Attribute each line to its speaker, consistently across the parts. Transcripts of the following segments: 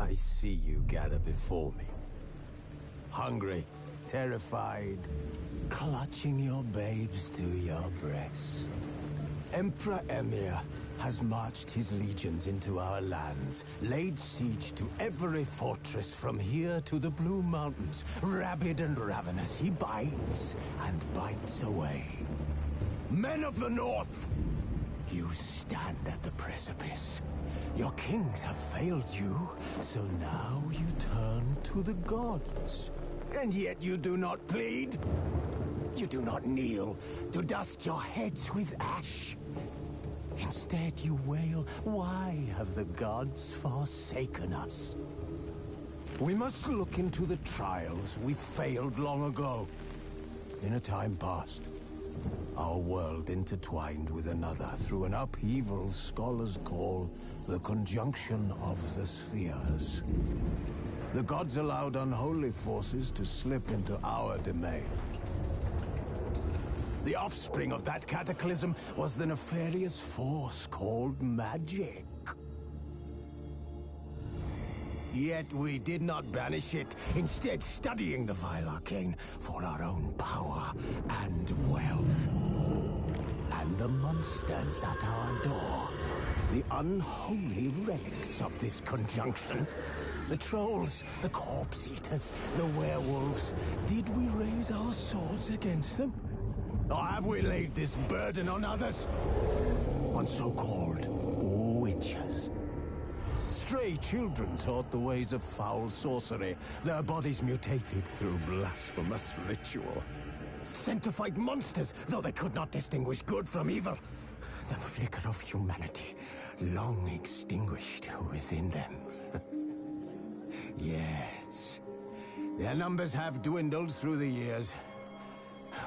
Speaker 1: I see you gather before me. Hungry, terrified, clutching your babes to your breast. Emperor Emhyr has marched his legions into our lands, laid siege to every fortress from here to the Blue Mountains. Rabid and ravenous, he bites and bites away. Men of the North, you stand at the precipice. Your kings have failed you, so now you turn to the gods. And yet you do not plead. You do not kneel to dust your heads with ash. Instead you wail, why have the gods forsaken us? We must look into the trials we failed long ago. In a time past, our world intertwined with another through an upheaval scholars call the conjunction of the spheres. The gods allowed unholy forces to slip into our domain. The offspring of that cataclysm was the nefarious force called magic. Yet we did not banish it, instead studying the vile arcane for our own power and wealth. And the monsters at our door, the unholy relics of this conjunction. The trolls, the corpse eaters, the werewolves. Did we raise our swords against them? Or have we laid this burden on others? On so-called witches. Stray children taught the ways of foul sorcery, their bodies mutated through blasphemous ritual. Sent to fight monsters, though they could not distinguish good from evil. The flicker of humanity, long extinguished within them. Yes, their numbers have dwindled through the years,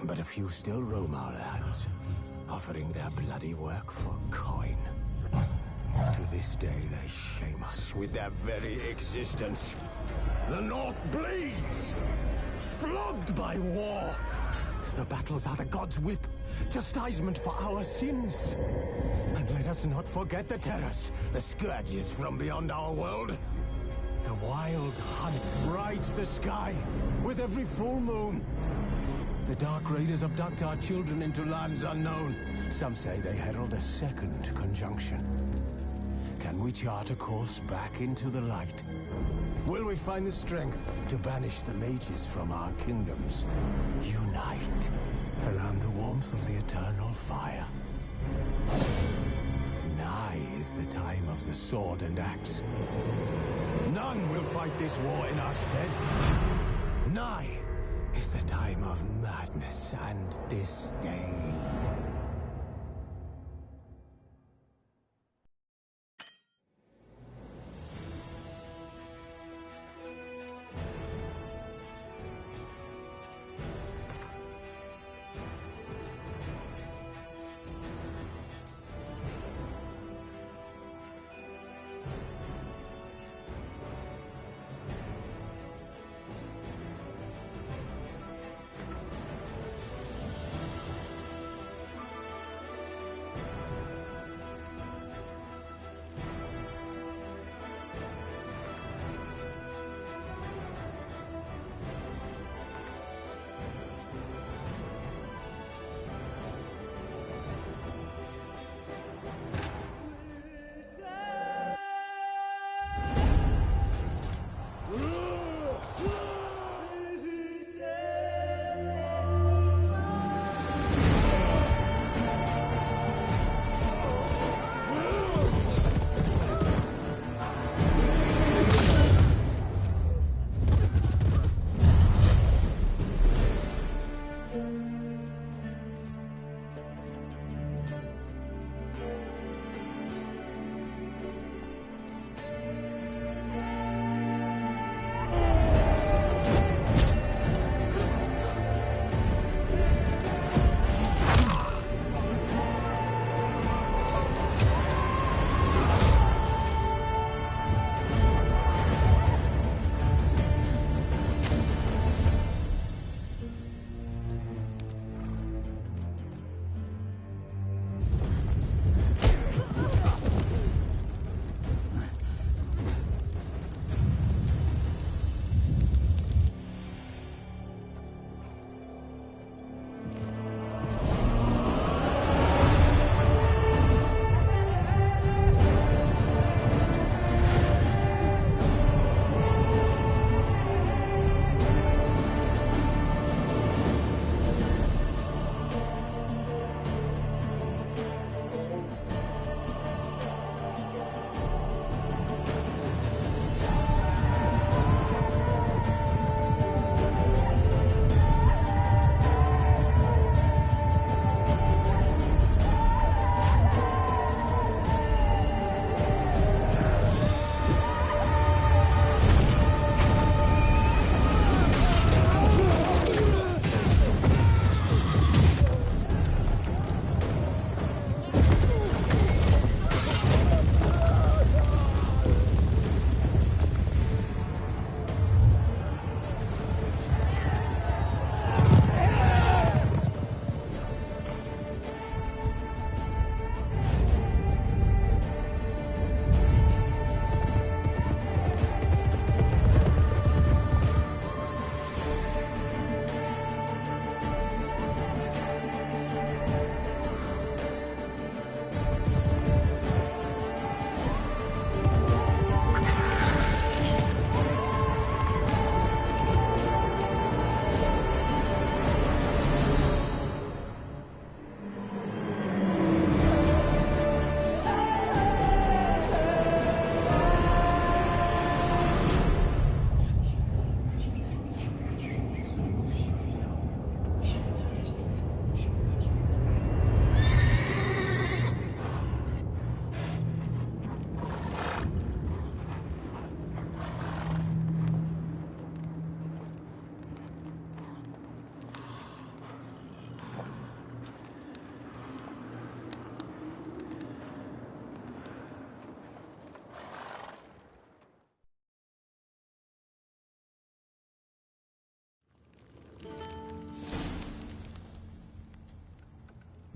Speaker 1: but a few still roam our lands, offering their bloody work for coin. To this day, they shame us with their very existence. The North bleeds, flogged by war. The battles are the gods' whip, chastisement for our sins. And let us not forget the terrors, the scourges from beyond our world. The wild hunt rides the sky with every full moon. The Dark Raiders abduct our children into lands unknown. Some say they herald a second conjunction. Can we chart a course back into the light? Will we find the strength to banish the mages from our kingdoms? Unite around the warmth of the eternal fire. Nigh is the time of the sword and axe. None will fight this war in our stead. Nigh is the time of madness and disdain.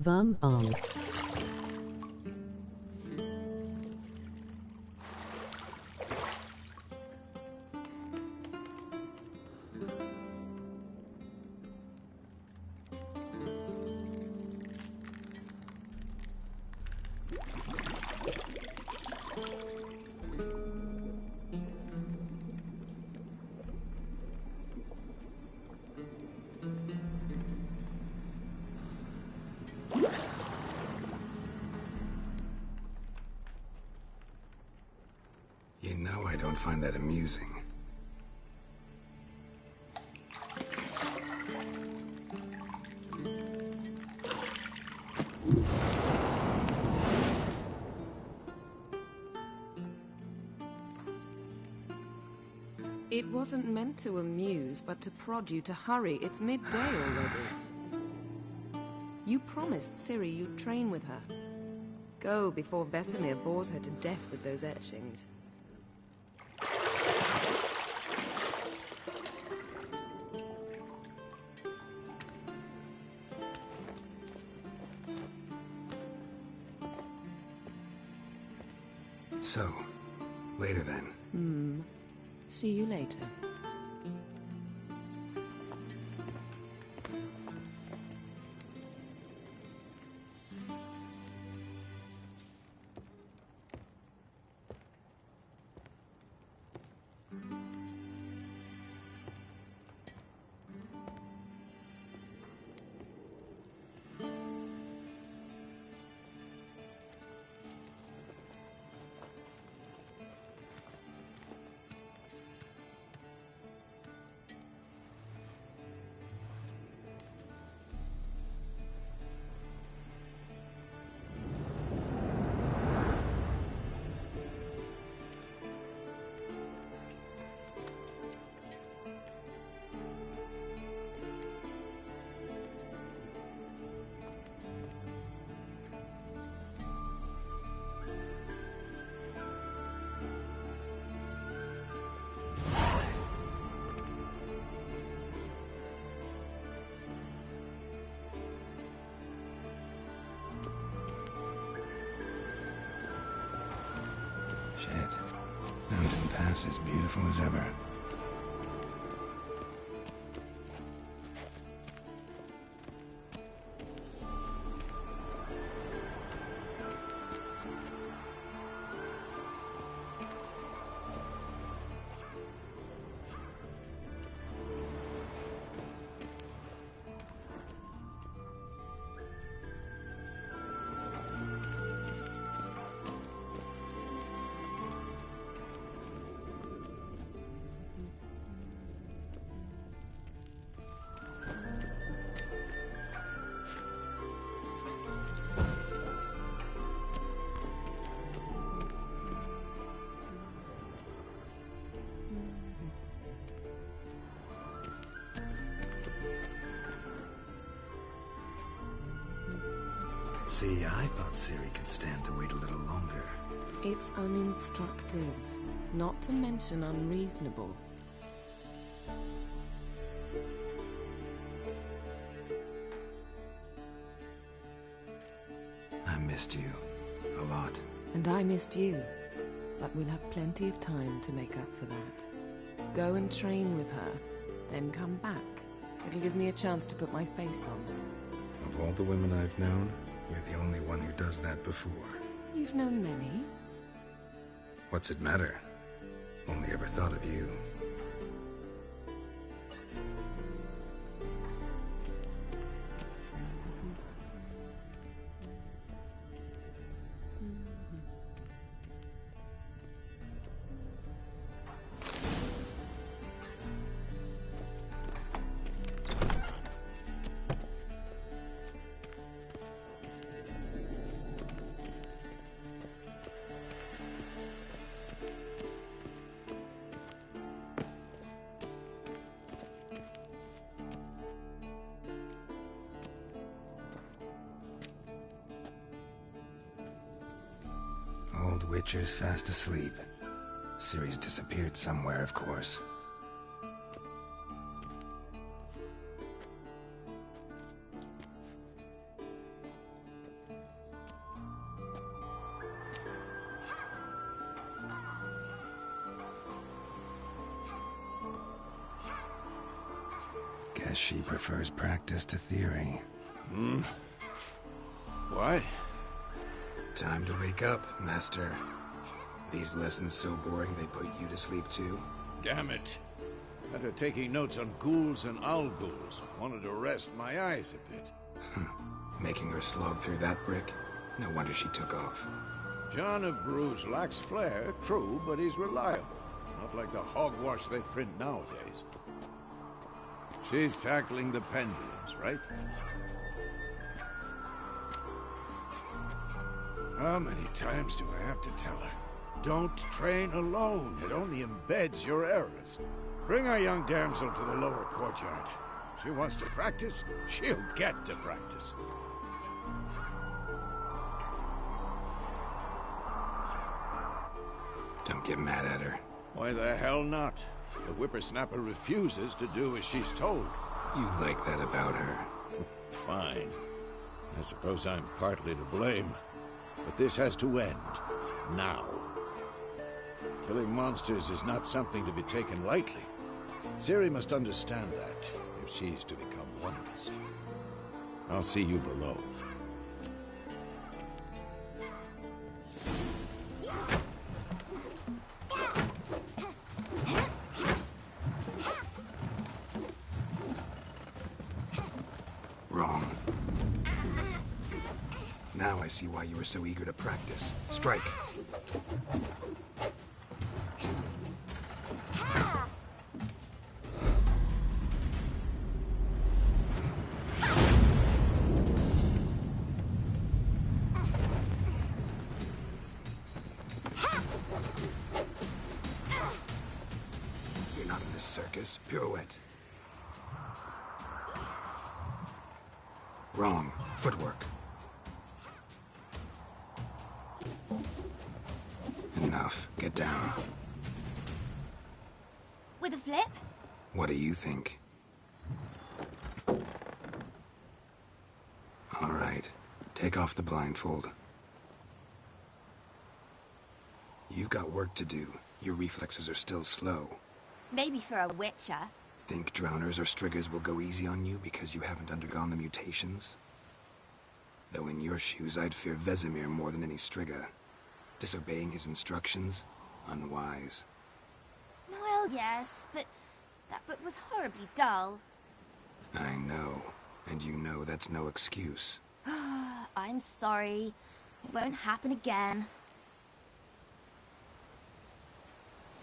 Speaker 2: Van on.
Speaker 3: You know I don't find that amusing.
Speaker 4: It wasn't meant to amuse, but to prod you to hurry. It's midday already. You promised Ciri you'd train with her. Go before Vesemir bores her to death with those etchings.
Speaker 3: So, later then.
Speaker 4: See you later.
Speaker 3: Shit. Mountain Pass is beautiful as ever.
Speaker 5: See, I thought Ciri could stand to wait a little longer.
Speaker 4: It's uninstructive, not to mention unreasonable.
Speaker 5: I missed you. A lot.
Speaker 4: And I missed you. But we'll have plenty of time to make up for that. Go and train with her, then come back. It'll give me a chance to put my face on.
Speaker 3: Of all the women I've known, you're the only one who does that before.
Speaker 4: You've known many.
Speaker 3: What's it matter? Only ever thought of you. Old Witcher's fast asleep. Ciri's disappeared somewhere, of course. Guess she prefers practice to theory.
Speaker 5: What?
Speaker 3: Time to wake up, Master. These lessons so boring they put you to sleep too?
Speaker 5: Damn it. After taking notes on ghouls and ghouls, wanted to rest my eyes a bit.
Speaker 3: Making her slog through that brick? No wonder she took off.
Speaker 5: John of Bruges lacks flair, true, but he's reliable. Not like the hogwash they print nowadays. She's tackling the pendulums, right? How many times do I have to tell her? Don't train alone. It only embeds your errors. Bring our young damsel to the lower courtyard. She wants to practice, she'll get to practice.
Speaker 3: Don't get mad at her.
Speaker 5: Why the hell not? The whippersnapper refuses to do as she's told.
Speaker 3: You like that about her.
Speaker 5: Fine. I suppose I'm partly to blame. But this has to end. Now. Killing monsters is not something to be taken lightly. Ciri must understand that, if she's to become one of us. I'll see you below.
Speaker 3: Wrong. Now I see why you were so eager to practice. Strike. You're not in this circus. Pirouette. Wrong. Footwork. Enough. Get down.
Speaker 2: With a flip?
Speaker 3: What do you think? All right. Take off the blindfold. You've got work to do. Your reflexes are still slow.
Speaker 2: Maybe for a witcher.
Speaker 3: Think drowners or striggers will go easy on you because you haven't undergone the mutations? Though in your shoes, I'd fear Vesemir more than any strigger. Disobeying his instructions? Unwise.
Speaker 2: Well, yes, but that book was horribly dull.
Speaker 3: I know. And you know that's no excuse.
Speaker 2: I'm sorry. It won't happen again.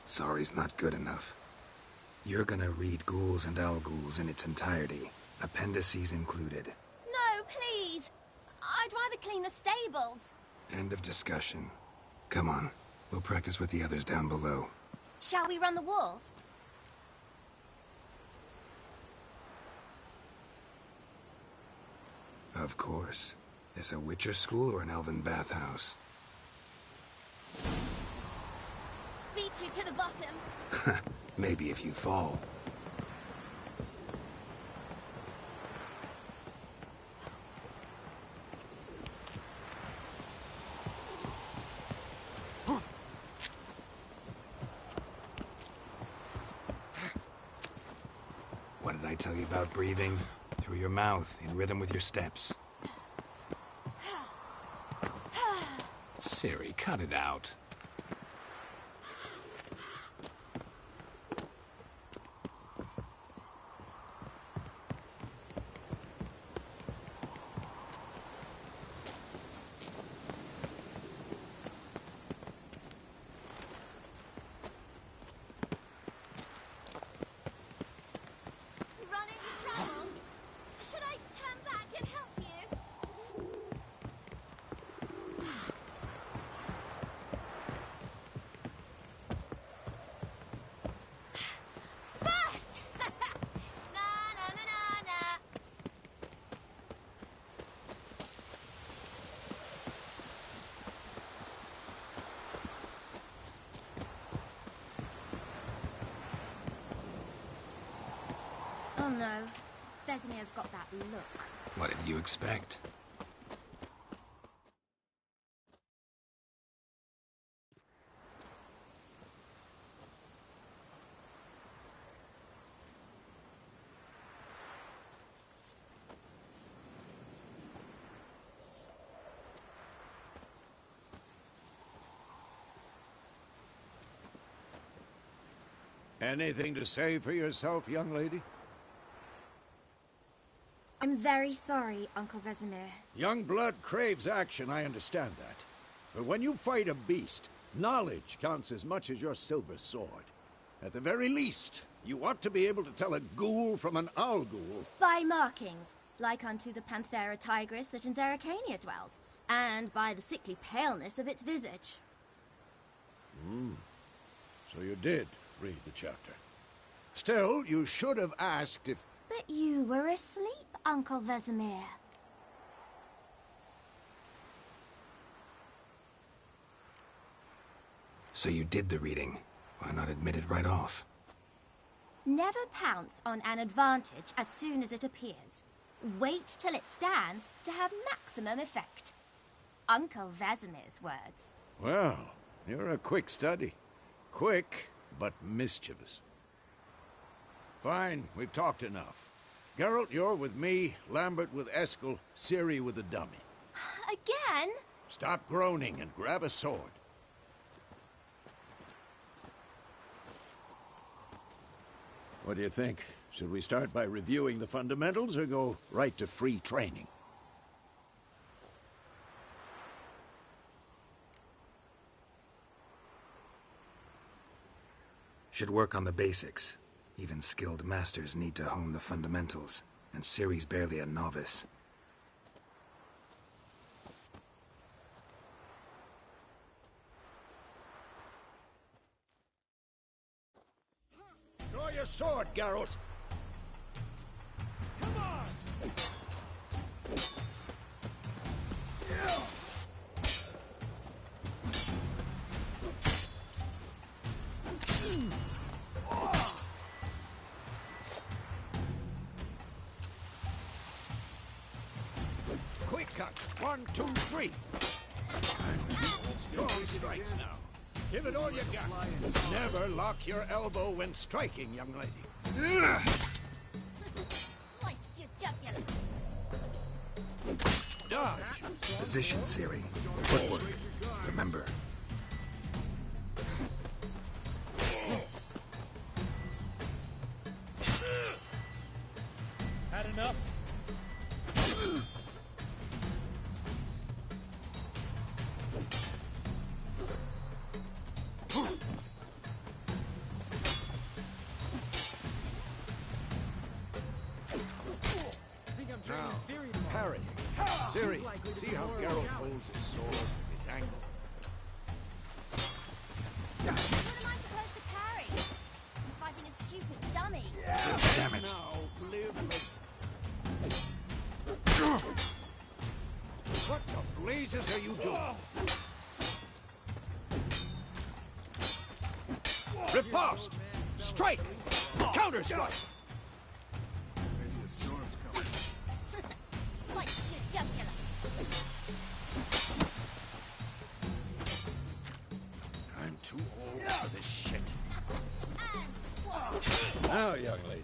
Speaker 3: Sorry's not good enough. You're gonna read Ghouls and Ghouls in its entirety, appendices included.
Speaker 2: No, please! I'd rather clean the stables.
Speaker 3: End of discussion. Come on, we'll practice with the others down below.
Speaker 2: Shall we run the walls?
Speaker 3: Of course. This a Witcher school or an elven bathhouse?
Speaker 2: Beat you to the bottom.
Speaker 3: Maybe if you fall. What did I tell you about breathing? Through your mouth, in rhythm with your steps. Ciri, cut it out.
Speaker 2: Run into trouble? Should I turn back and help you? First! Na na na na na. Oh no. Vesemir's got that look.
Speaker 3: What did you expect?
Speaker 5: Anything to say for yourself, young lady?
Speaker 2: I'm very sorry, Uncle Vesemir.
Speaker 5: Young blood craves action, I understand that. But when you fight a beast, knowledge counts as much as your silver sword. At the very least, you ought to be able to tell a ghoul from an owl ghoul.
Speaker 2: By markings, like unto the Panthera tigris that in Zerrikania dwells, and by the sickly paleness of its visage.
Speaker 5: So you did read the chapter. Still, you should have asked if...
Speaker 2: But you were asleep, Uncle Vesemir.
Speaker 3: So you did the reading. Why not admit it right off?
Speaker 2: Never pounce on an advantage as soon as it appears. Wait till it stands to have maximum effect. Uncle Vesemir's words.
Speaker 5: Well, you're a quick study. Quick, but mischievous. Fine, we've talked enough. Geralt, you're with me, Lambert with Eskel, Ciri with the dummy.
Speaker 2: Again?
Speaker 5: Stop groaning and grab a sword. What do you think? Should we start by reviewing the fundamentals or go right to free training?
Speaker 3: Should work on the basics. Even skilled masters need to hone the fundamentals, and Ciri's barely a novice.
Speaker 5: Draw your sword, Geralt! Come on! Quick cut! 1, 2, 3! And 2 strong strikes now. Give it all you got. Never lock your elbow when striking, young lady.
Speaker 2: Sliced your jugular.
Speaker 5: Dodge!
Speaker 3: Position, Ciri. Footwork. Remember.
Speaker 6: Had enough?
Speaker 5: Now, parry. Ciri, see how Geralt holds his sword? It's angled.
Speaker 2: What am I supposed to parry? I'm fighting a stupid dummy.
Speaker 3: Damn it.
Speaker 5: Now, live What the blazes are you doing? Riposte! Strike! Counter-strike!
Speaker 2: Sliced your jugular.
Speaker 5: I'm too old for this shit. Now, young lady,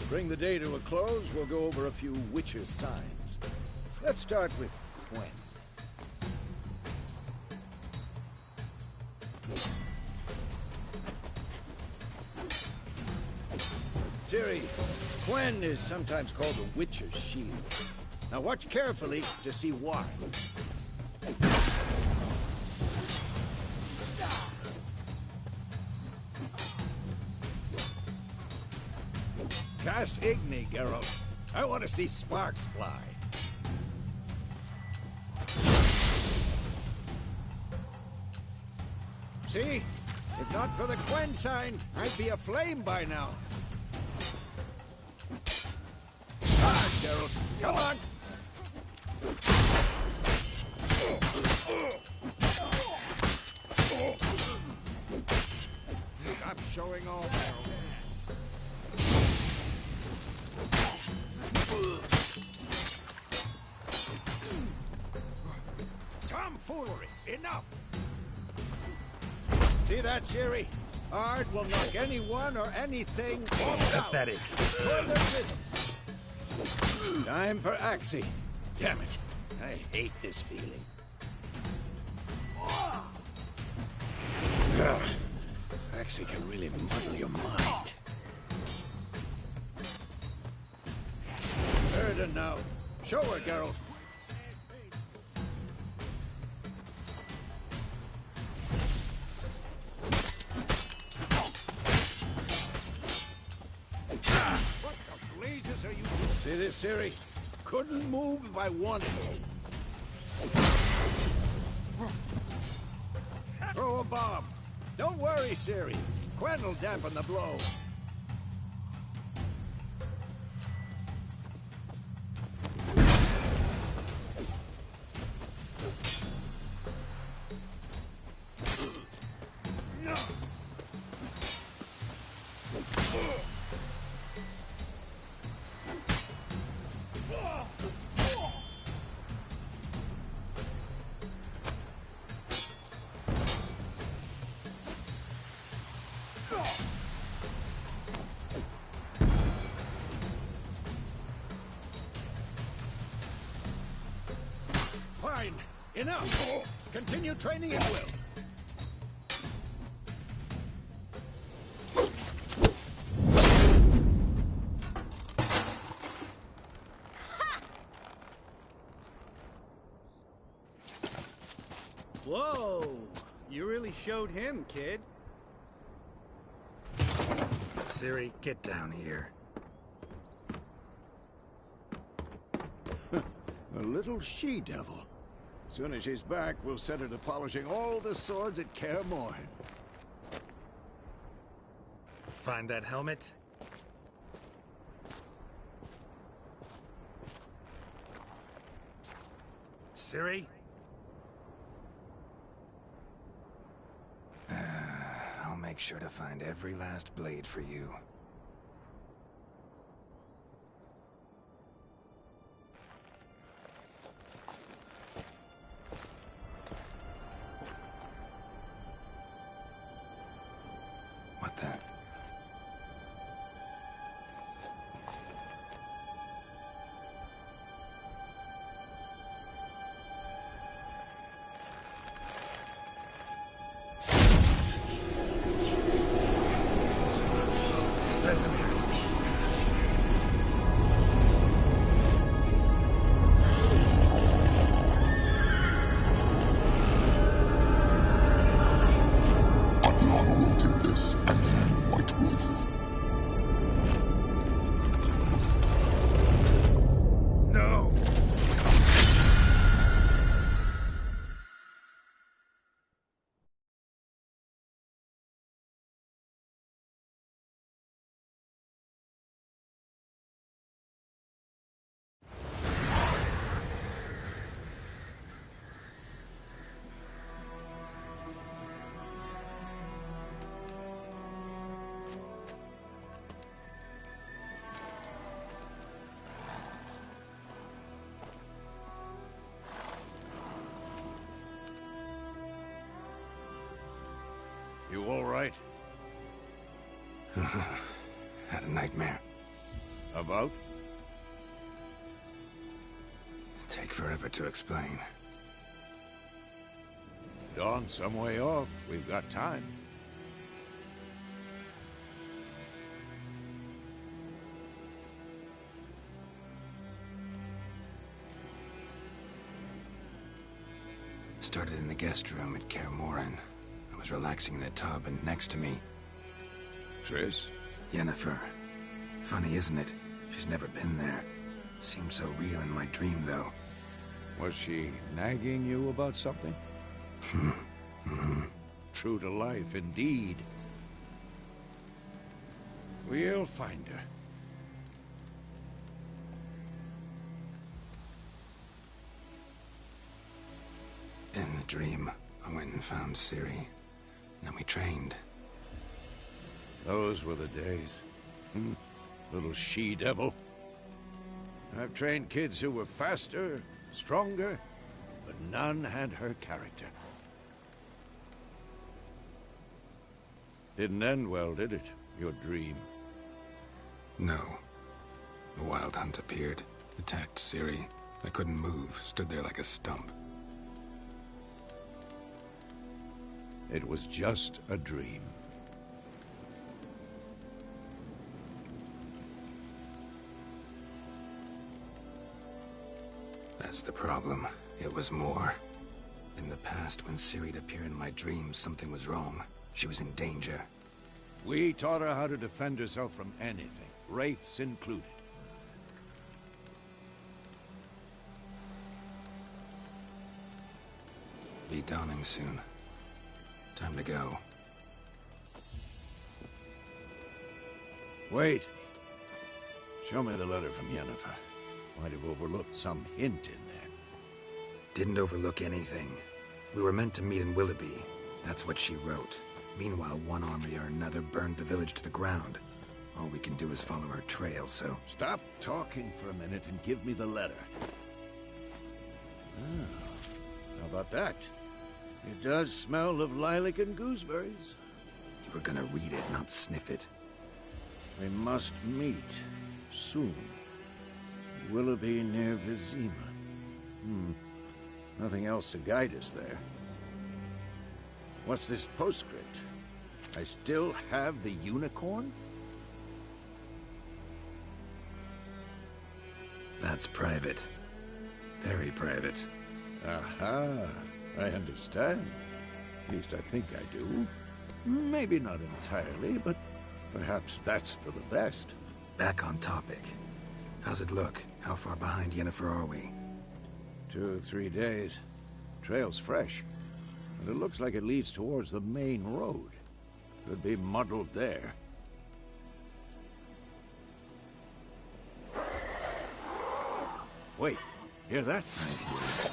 Speaker 5: to bring the day to a close, we'll go over a few witches' signs. Let's start with Quen. Ciri, Quen is sometimes called the Witcher's Shield. Now watch carefully to see why. Cast Igni, Geralt. I want to see sparks fly. See? If not for the Quen sign, I'd be aflame by now. Ah, Geralt, come on! Stop showing off, Geralt. Tomfoolery! Enough! See that, Ciri? Ard will knock anyone or anything off.
Speaker 3: Pathetic.
Speaker 5: Destroy their rhythm. Time for Axii. Damn it. I hate this feeling. That galaxy can really muddle your mind. Erden now. Show her, Geralt. What the blazes are you doing? See this, Ciri? Couldn't move if I wanted to. Throw a bomb. Don't worry, Ciri. Quen will dampen the blow. Fine. Enough. Continue training at will.
Speaker 6: Whoa! You really showed him, kid.
Speaker 3: Ciri, get down here.
Speaker 5: A little she-devil. Soon as she's back, we'll set her to polishing all the swords at Kaer Morhen.
Speaker 3: Find that helmet? Ciri? I'll make sure to find every last blade for you. What the? Vesemir.
Speaker 7: Adriana will take this, and then White Wolf.
Speaker 3: No!
Speaker 5: You all right?
Speaker 3: Had a nightmare.
Speaker 5: About?
Speaker 3: Take forever to explain.
Speaker 5: Dawn's some way off. We've got time.
Speaker 3: Started in the guest room at Kaer Morhen. I was relaxing in the tub, and next to me,
Speaker 5: Triss?
Speaker 3: Yennefer. Funny, isn't it? She's never been there. Seemed so real in my dream, though.
Speaker 5: Was she nagging you about something? True to life, indeed. We'll find her.
Speaker 3: In the dream, I went and found Ciri. Then we trained.
Speaker 5: Those were the days. Little she-devil. I've trained kids who were faster, stronger, but none had her character. Didn't end well, did it? Your dream?
Speaker 3: No. The Wild Hunt appeared, attacked Ciri. I couldn't move, stood there like a stump.
Speaker 5: It was just a dream.
Speaker 3: That's the problem. It was more. In the past, when Ciri'd appear in my dreams, something was wrong. She was in danger.
Speaker 5: We taught her how to defend herself from anything, wraiths included.
Speaker 3: Be dawning soon. Time to go.
Speaker 5: Wait. Show me the letter from Yennefer. Might have overlooked some hint in there.
Speaker 3: Didn't overlook anything. We were meant to meet in Willoughby. That's what she wrote. Meanwhile, one army or another burned the village to the ground. All we can do is follow her trail, so...
Speaker 5: Stop talking for a minute and give me the letter. Ah, how about that? It does smell of lilac and gooseberries.
Speaker 3: You were gonna read it, not sniff it.
Speaker 5: We must meet. Soon. Willoughby near Vizima. Nothing else to guide us there. What's this postscript? I still have the unicorn?
Speaker 3: That's private. Very private.
Speaker 5: Aha, I understand. At least I think I do. Maybe not entirely, but perhaps that's for the best.
Speaker 3: Back on topic. How's it look? How far behind Yennefer are we?
Speaker 5: 2 or 3 days. Trail's fresh, but it looks like it leads towards the main road. Could be muddled there. Wait, hear that?
Speaker 3: I hear it.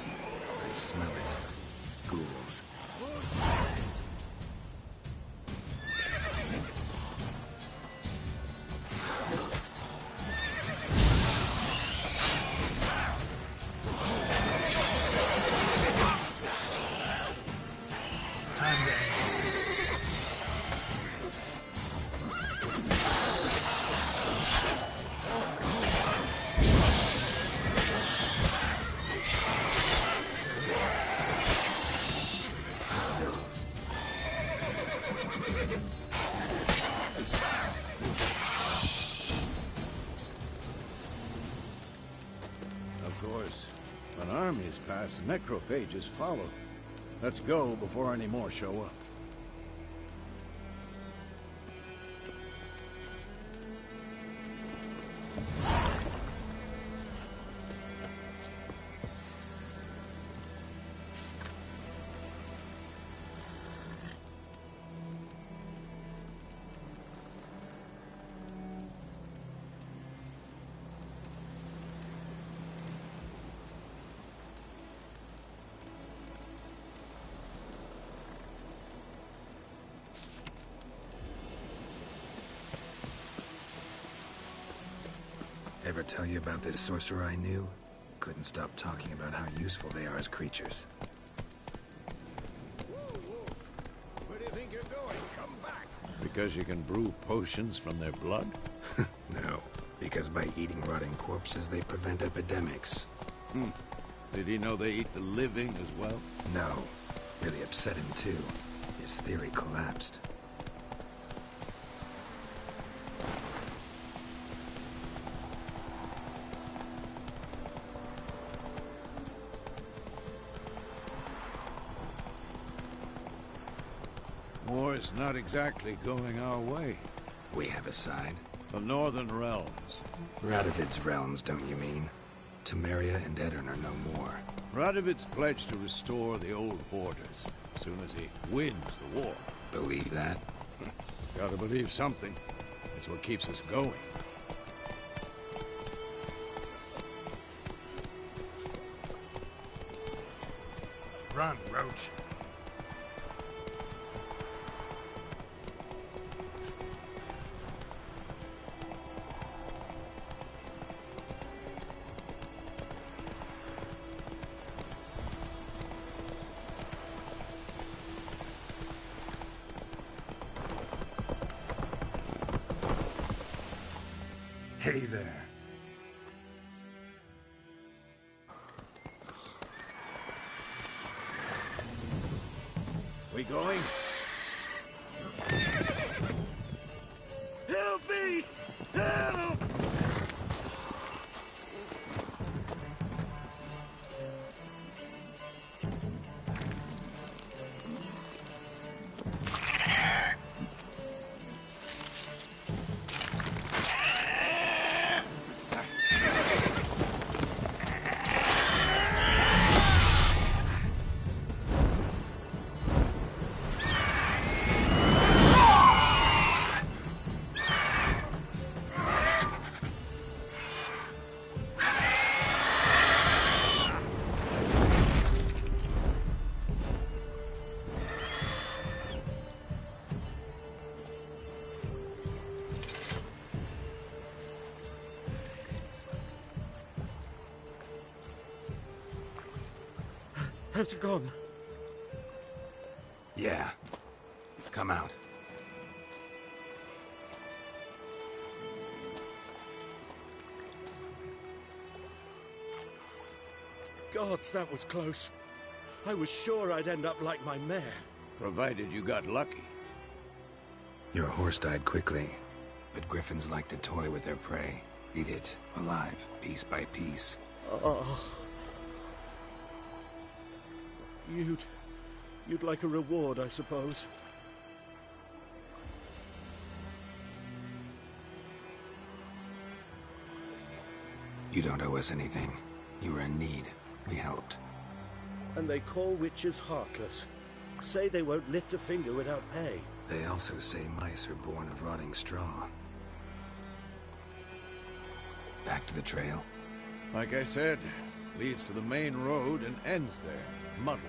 Speaker 3: I smell it. Ghouls.
Speaker 5: Of course, when armies pass, necrophages follow. Let's go before any more show up.
Speaker 3: Ever tell you about this sorcerer I knew? Couldn't stop talking about how useful they are as creatures.
Speaker 5: Where do you think you're going? Come back! Because you can brew potions from their blood?
Speaker 3: No, because by eating rotting corpses, they prevent epidemics.
Speaker 5: Did he know they eat the living as well?
Speaker 3: No. Really upset him, too. His theory collapsed.
Speaker 5: War's not exactly going our way.
Speaker 3: We have a side.
Speaker 5: The Northern Realms.
Speaker 3: Radovid's realms, don't you mean? Temeria and Edirn are no more.
Speaker 5: Radovid's pledged to restore the old borders, as soon as he wins the war.
Speaker 3: Believe that?
Speaker 5: Gotta believe something. It's what keeps us going.
Speaker 3: Run, Roach. Hey there.
Speaker 5: We going? Help me! Help!
Speaker 8: Has it gone?
Speaker 3: Yeah. Come out.
Speaker 8: Gods, that was close. I was sure I'd end up like my mare.
Speaker 5: Provided you got lucky.
Speaker 3: Your horse died quickly, but griffins like to toy with their prey. Eat it, alive, piece by piece.
Speaker 8: Oh. You'd like a reward, I suppose.
Speaker 3: You don't owe us anything. You were in need. We helped.
Speaker 8: And they call witches heartless. Say they won't lift a finger without pay.
Speaker 3: They also say mice are born of rotting straw. Back to the trail?
Speaker 5: Like I said, leads to the main road and ends there, muddled.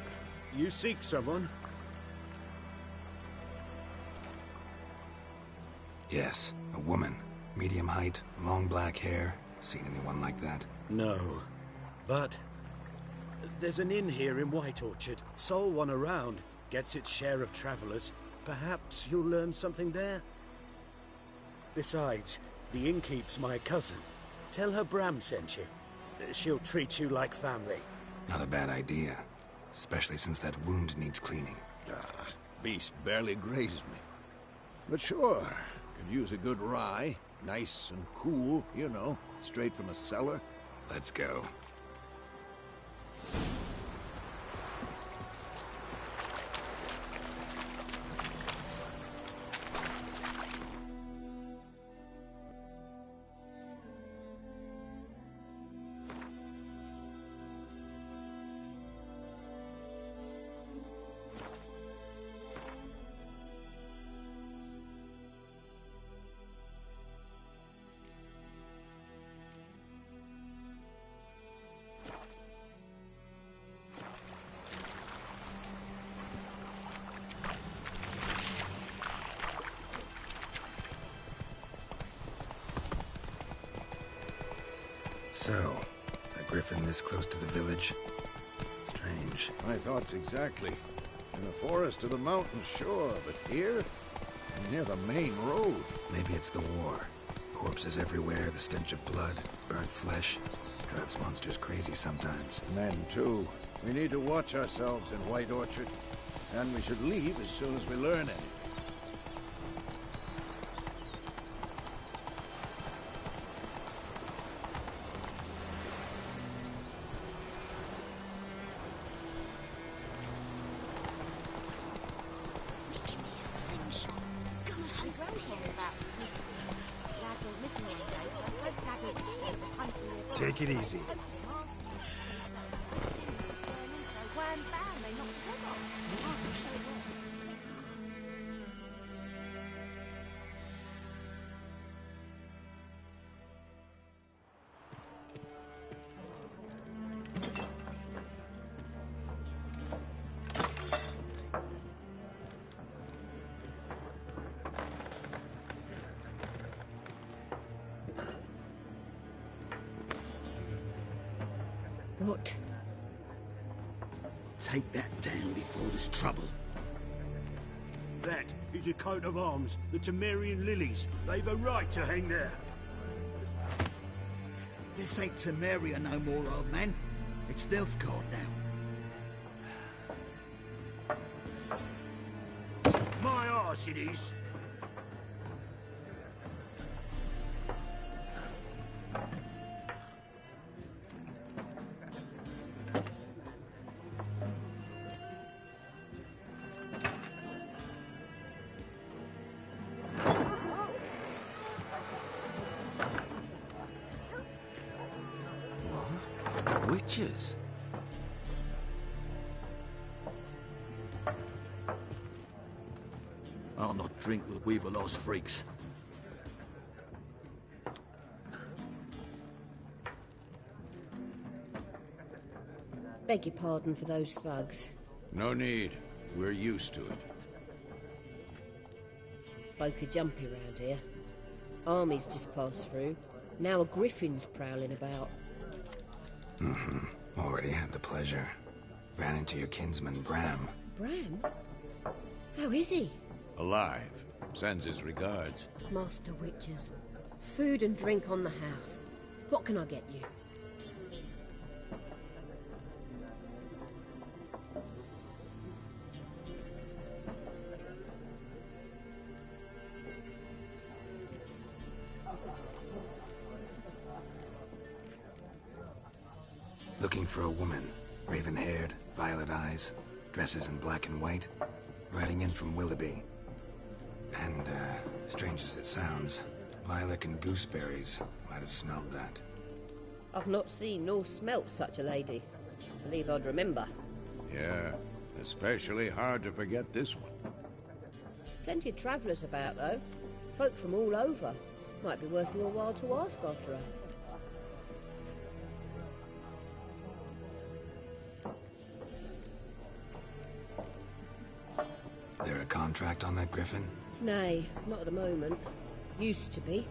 Speaker 8: You seek someone?
Speaker 3: Yes, a woman. Medium height, long black hair. Seen anyone like that?
Speaker 8: No. But there's an inn here in White Orchard. Sole one around. Gets its share of travelers. Perhaps you'll learn something there? Besides, the innkeep's my cousin. Tell her Bram sent you. She'll treat you like family.
Speaker 3: Not a bad idea. Especially since that wound needs cleaning.
Speaker 5: Beast barely grazed me. But sure, could use a good rye. Nice and cool, you know, straight from a cellar.
Speaker 3: Let's go. So, a griffin this close to the village? Strange.
Speaker 5: My thoughts exactly. In the forest or the mountains, sure, but here? Near the main road.
Speaker 3: Maybe it's the war. Corpses everywhere, the stench of blood, burnt flesh. Drives monsters crazy sometimes.
Speaker 5: Men, too. We need to watch ourselves in White Orchard. And we should leave as soon as we learn anything.
Speaker 3: Take it easy.
Speaker 9: What?
Speaker 10: Take that down before there's trouble.
Speaker 8: That is a coat of arms, the Temerian lilies. They've a right to hang there.
Speaker 10: This ain't Temeria no more, old man. It's Nilfgaard now.
Speaker 8: My arse it is.
Speaker 1: Witches?
Speaker 10: I'll not drink with Weaverlo's freaks.
Speaker 9: Beg your pardon for those thugs.
Speaker 5: No need. We're used to it.
Speaker 9: Folk are jumpy round here. Armies just passed through. Now a griffin's prowling about.
Speaker 3: Already had the pleasure. Ran into your kinsman, Bram.
Speaker 9: Bram? How is he?
Speaker 5: Alive. Sends his regards.
Speaker 9: Master Witchers. Food and drink on the house. What can I get you?
Speaker 3: Looking for a woman. Raven-haired, violet eyes, dresses in black and white. Riding in from Willoughby. And, strange as it sounds, lilac and gooseberries might have smelled that.
Speaker 9: I've not seen nor smelt such a lady. Believe I'd remember.
Speaker 5: Yeah, especially hard to forget this one.
Speaker 9: Plenty of travellers about, though. Folk from all over. Might be worth your while to ask after her.
Speaker 3: There a contract on that griffin?
Speaker 9: Nay, not at the moment. Used to be.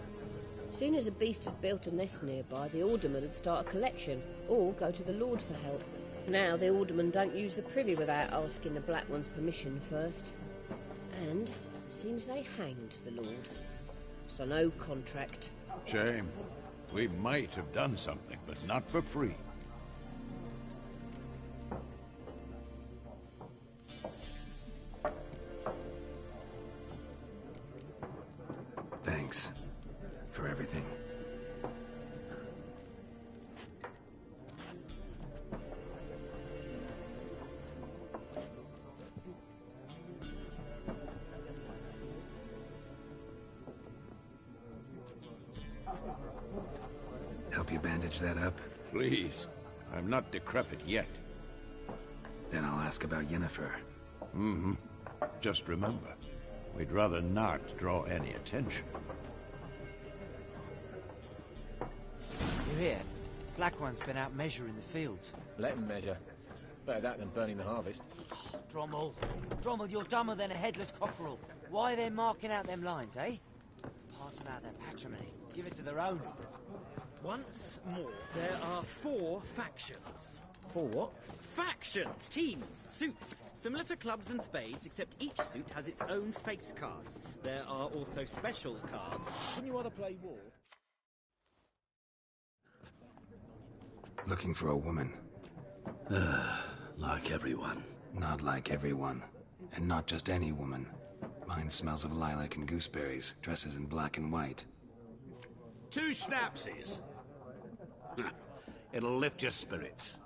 Speaker 9: Soon as a beast had built a nest nearby, the alderman would start a collection, or go to the Lord for help. Now the alderman don't use the privy without asking the Black One's permission first. And seems they hanged the Lord. So no contract.
Speaker 5: Shame. We might have done something, but not for free.
Speaker 3: Thanks for everything. Help you bandage that up?
Speaker 5: Please. I'm not decrepit yet.
Speaker 3: Then I'll ask about Yennefer.
Speaker 5: Mm-hmm. Just remember, we'd rather not draw any attention.
Speaker 11: You hear? Black One's been out measuring the fields.
Speaker 12: Let him measure. Better that than burning the harvest.
Speaker 11: Oh, Drommel. Drommel, you're dumber than a headless cockerel. Why are they marking out them lines, eh? Passing out their patrimony. Give it to their own.
Speaker 13: Once more, there are 4 factions.
Speaker 12: 4 what?
Speaker 13: Factions! Teams, suits. Similar to clubs and spades, except each suit has its own face cards. There are also special cards.
Speaker 12: Wouldn't you rather play war?
Speaker 3: Looking for a woman.
Speaker 8: Like everyone.
Speaker 3: Not like everyone. And not just any woman. Mine smells of lilac and gooseberries, dresses in black and white.
Speaker 10: 2 schnapsies. It'll lift your spirits.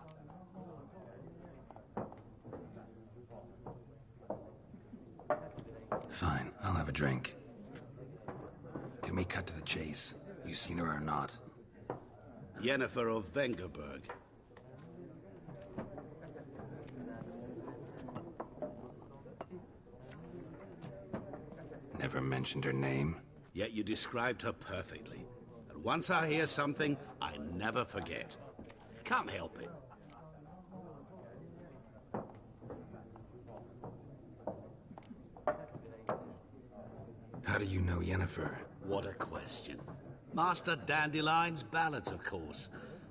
Speaker 3: Fine, I'll have a drink. Can we cut to the chase? You seen her or not?
Speaker 10: Yennefer of Vengerberg.
Speaker 3: Never mentioned her name.
Speaker 10: Yet you described her perfectly. And once I hear something, I never forget. Can't help it.
Speaker 3: How do you know Yennefer?
Speaker 10: What a question. Master Dandelion's ballads, of course.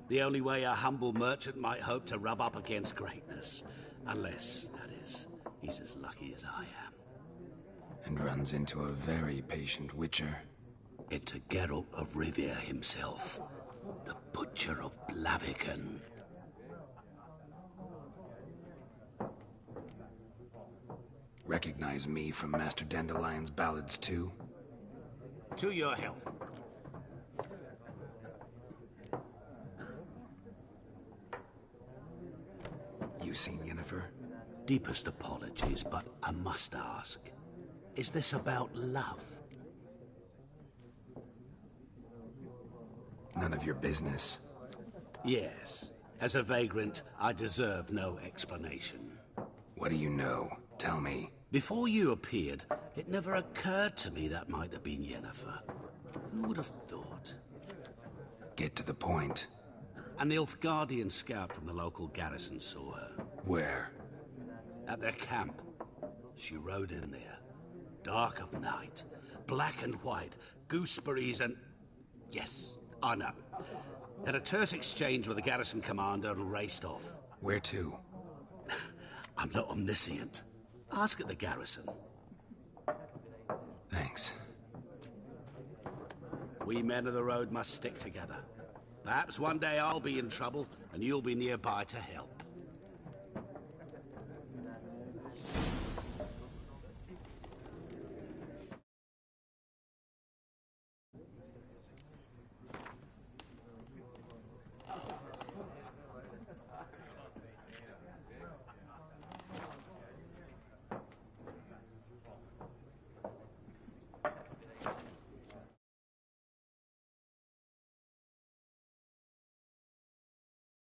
Speaker 10: The only way a humble merchant might hope to rub up against greatness. Unless, that is, he's as lucky as I am.
Speaker 3: And runs into a very patient witcher.
Speaker 10: It's a Geralt of Rivia himself. The Butcher of Blaviken.
Speaker 3: Recognize me from Master Dandelion's ballads too?
Speaker 10: To your health.
Speaker 3: You seen Yennefer?
Speaker 10: Deepest apologies, but I must ask. Is this about love?
Speaker 3: None of your business.
Speaker 10: Yes. As a vagrant, I deserve no explanation.
Speaker 3: What do you know? Tell me.
Speaker 10: Before you appeared, it never occurred to me that might have been Yennefer. Who would have thought?
Speaker 3: Get to the point.
Speaker 10: An Nilfgaardian scout from the local garrison saw her.
Speaker 3: Where?
Speaker 10: At their camp. She rode in there. Dark of night. Black and white. Gooseberries and... Yes, I know. Had a terse exchange with the garrison commander and raced off.
Speaker 3: Where to?
Speaker 10: I'm not omniscient. Ask at the garrison.
Speaker 3: Thanks.
Speaker 10: We men of the road must stick together. Perhaps one day I'll be in trouble, and you'll be nearby to help.